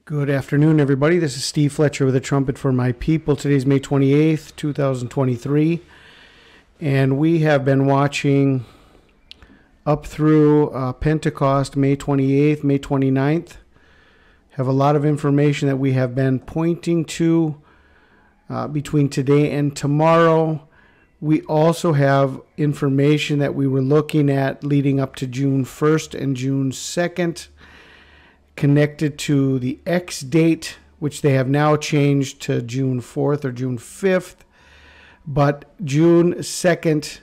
Good afternoon, everybody. This is Steve Fletcher with a trumpet for my people. Today's May 28th, 2023, and we have been watching up through Pentecost, May 28th, May 29th. Have a lot of information that we have been pointing to between today and tomorrow. We also have information that we were looking at leading up to June 1st and June 2nd. Connected to the X date, which they have now changed to June 4th or June 5th. But June 2nd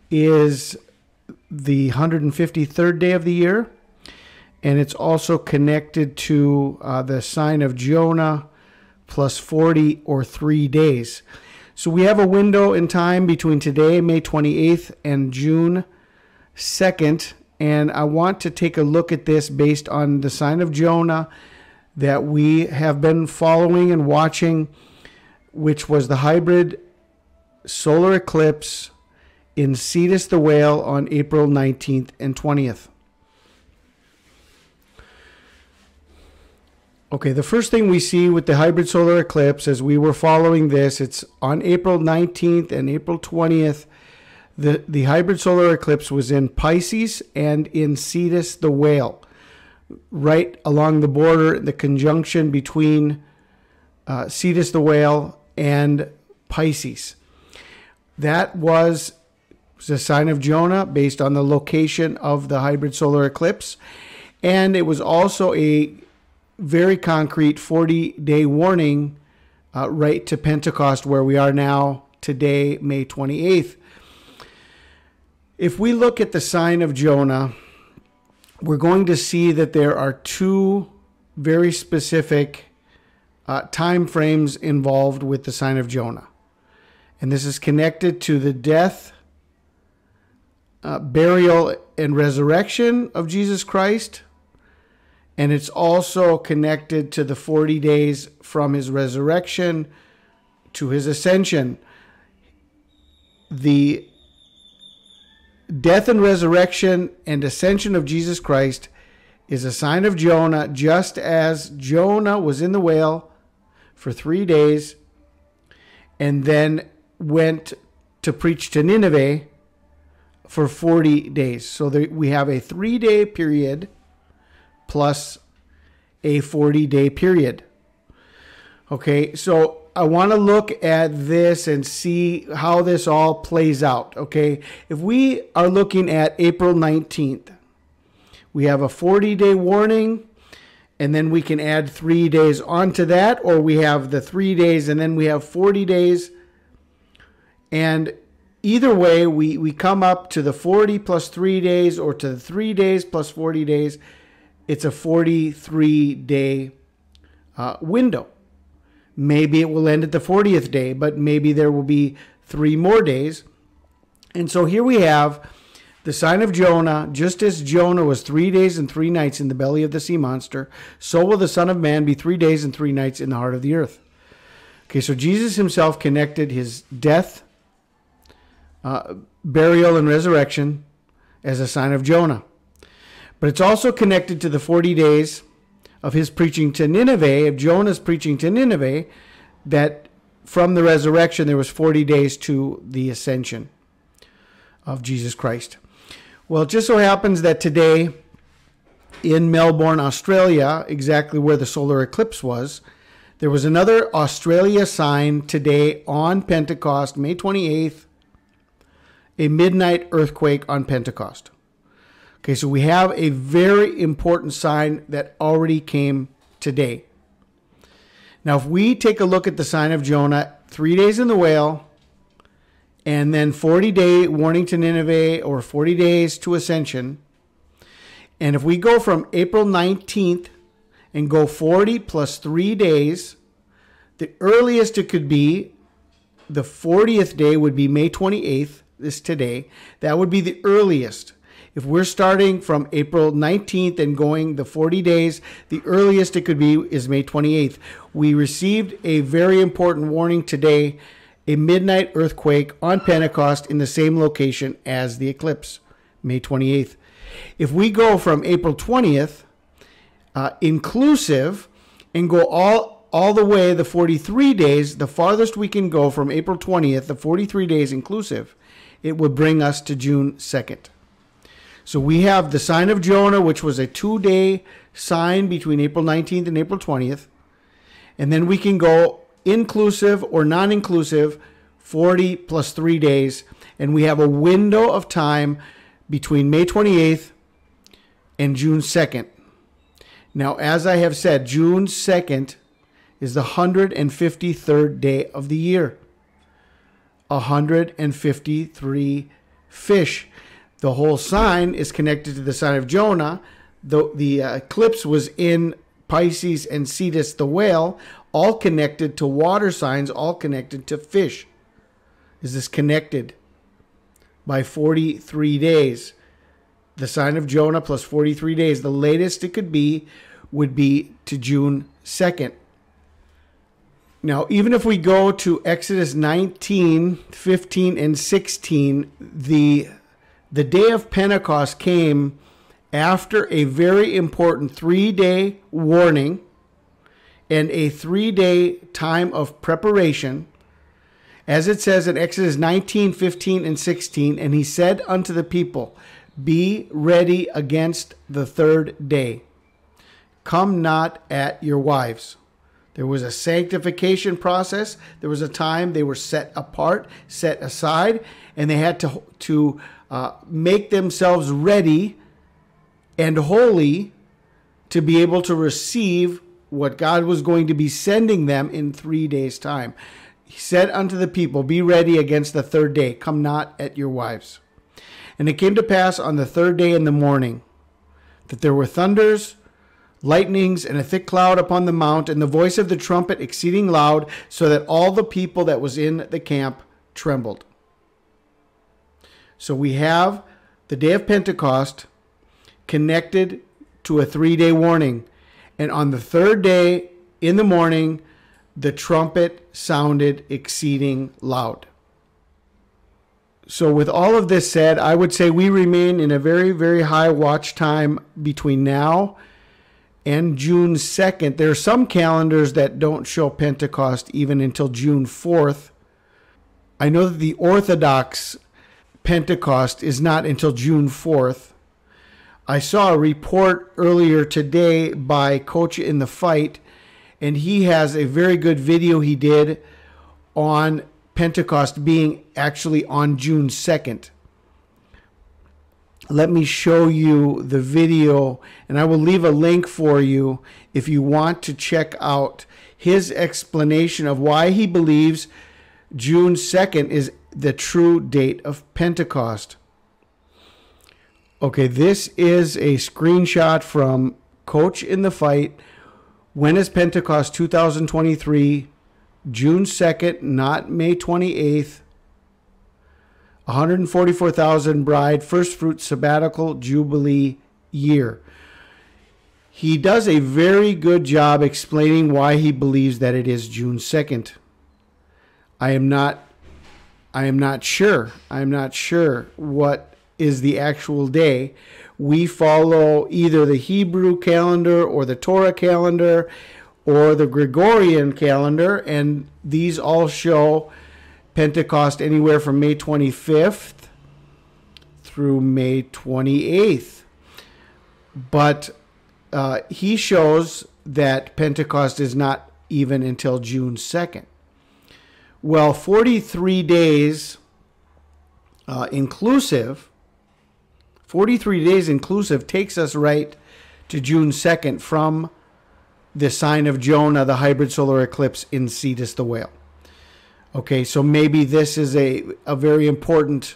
is the 153rd day of the year. And it's also connected to the sign of Jonah plus 40 or 3 days. So we have a window in time between today, May 28th, and June 2nd. And I want to take a look at this based on the sign of Jonah that we have been following and watching, which was the hybrid solar eclipse in Cetus the Whale on April 19th and 20th. Okay, the first thing we see with the hybrid solar eclipse as we were following this, it's on April 19th and April 20th. The hybrid solar eclipse was in Pisces and in Cetus the Whale, right along the border, the conjunction between Cetus the Whale and Pisces. That was a sign of Jonah based on the location of the hybrid solar eclipse. And it was also a very concrete 40-day warning right to Pentecost, where we are now today, May 28th. If we look at the sign of Jonah, we're going to see that there are two very specific time frames involved with the sign of Jonah. And this is connected to the death, burial, and resurrection of Jesus Christ. And it's also connected to the 40 days from his resurrection to his ascension. The death and resurrection and ascension of Jesus Christ is a sign of Jonah, just as Jonah was in the whale for 3 days and then went to preach to Nineveh for 40 days. So we have a 3-day period plus a 40-day period. Okay, so I want to look at this and see how this all plays out, okay? If we are looking at April 19th, we have a 40-day warning, and then we can add 3 days onto that, or we have the 3 days, and then we have 40 days. And either way, we come up to the 40 plus 3 days, or to the 3 days plus 40 days. It's a 43-day window. Maybe it will end at the 40th day, but maybe there will be 3 more days. And so here we have the sign of Jonah. Just as Jonah was 3 days and 3 nights in the belly of the sea monster, so will the Son of Man be 3 days and 3 nights in the heart of the earth. Okay, so Jesus himself connected his death, burial, and resurrection as a sign of Jonah. But it's also connected to the 40 days of his preaching to Nineveh, of Jonah's preaching to Nineveh, that from the resurrection there was 40 days to the ascension of Jesus Christ. Well, it just so happens that today in Melbourne, Australia, exactly where the solar eclipse was, there was another Australia sign today on Pentecost, May 28th, a midnight earthquake on Pentecost. Okay, so we have a very important sign that already came today. Now, if we take a look at the sign of Jonah, 3 days in the whale, and then 40-day warning to Nineveh, or 40 days to ascension, and if we go from April 19th and go 40 plus 3 days, the earliest it could be, the 40th day would be May 28th, this today. That would be the earliest. If we're starting from April 19th and going the 40 days, the earliest it could be is May 28th. We received a very important warning today, a midnight earthquake on Pentecost in the same location as the eclipse, May 28th. If we go from April 20th, inclusive, and go all the way the 43 days, the farthest we can go from April 20th, the 43 days inclusive, it would bring us to June 2nd. So we have the sign of Jonah, which was a 2-day sign between April 19th and April 20th. And then we can go inclusive or non-inclusive, 40 plus 3 days. And we have a window of time between May 28th and June 2nd. Now, as I have said, June 2nd is the 153rd day of the year. 153 fish. The whole sign is connected to the sign of Jonah. The eclipse was in Pisces and Cetus the whale, all connected to water signs, all connected to fish. Is this connected by 43 days? The sign of Jonah plus 43 days. The latest it could be would be to June 2nd. Now, even if we go to Exodus 19, 15, and 16, the day of Pentecost came after a very important 3-day warning and a 3-day time of preparation. As it says in Exodus 19, 15, and 16, and he said unto the people, be ready against the 3rd day. Come not at your wives. There was a sanctification process. There was a time they were set apart, set aside, and they had to make themselves ready and holy to be able to receive what God was going to be sending them in 3 days' time. He said unto the people, be ready against the 3rd day. Come not at your wives. And it came to pass on the 3rd day in the morning that there were thunders, lightnings, and a thick cloud upon the mount, and the voice of the trumpet exceeding loud, so that all the people that was in the camp trembled. So we have the day of Pentecost connected to a 3-day warning. And on the 3rd day in the morning, the trumpet sounded exceeding loud. So with all of this said, I would say we remain in a very, very high watch time between now and June 2nd. There are some calendars that don't show Pentecost even until June 4th. I know that the Orthodox Pentecost is not until June 4th. I saw a report earlier today by Coach in the Fight, and he has a very good video he did on Pentecost being actually on June 2nd. Let me show you the video, and I will leave a link for you if you want to check out his explanation of why he believes June 2nd is the true date of Pentecost. Okay, this is a screenshot from Coach in the Fight. When is Pentecost 2023? June 2nd, not May 28th. 144,000 bride, first fruit, sabbatical, Jubilee year. He does a very good job explaining why he believes that it is June 2nd. I am not sure. I'm not sure what is the actual day. We follow either the Hebrew calendar or the Torah calendar or the Gregorian calendar, and these all show Pentecost anywhere from May 25th through May 28th. But he shows that Pentecost is not even until June 2nd. Well, 43 days inclusive, 43 days inclusive takes us right to June 2nd from the sign of Jonah, the hybrid solar eclipse in Cetus the whale. Okay, so maybe this is a very important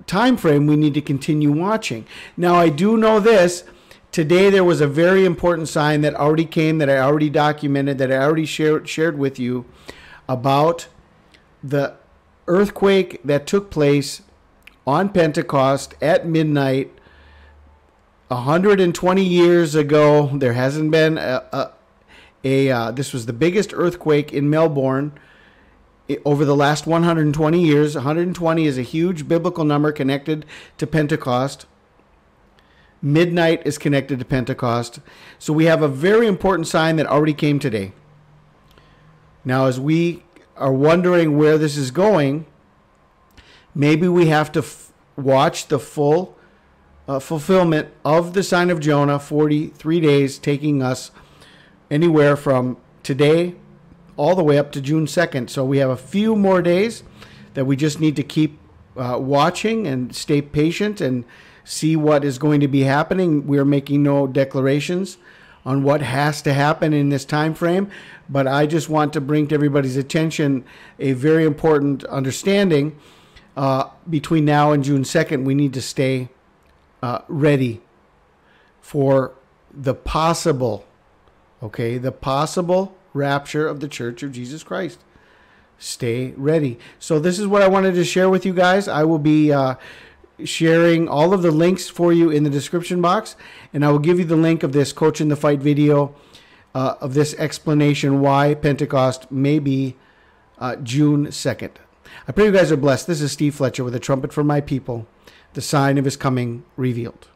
time frame we need to continue watching. Now, I do know this. Today there was a very important sign that already came, that I already documented, that I already shared with you about the earthquake that took place on Pentecost at midnight 120 years ago. There hasn't been this was the biggest earthquake in Melbourne over the last 120 years. 120 is a huge biblical number connected to Pentecost. Midnight is connected to Pentecost. So we have a very important sign that already came today. Now, as we are wondering where this is going, maybe we have to watch the full fulfillment of the sign of Jonah, 43 days, taking us anywhere from today all the way up to June 2nd. So we have a few more days that we just need to keep watching and stay patient and see what is going to be happening. We're making no declarations on what has to happen in this time frame, but I just want to bring to everybody's attention a very important understanding. Between now and June 2nd, we need to stay ready for the possible rapture of the Church of Jesus Christ. Stay ready. So this is what I wanted to share with you guys. I will be sharing all of the links for you in the description box, and I will give you the link of this Coach in the Fight video of this explanation why Pentecost may be June 2nd. I pray you guys are blessed. This is Steve Fletcher with a trumpet for my people, the sign of his coming revealed.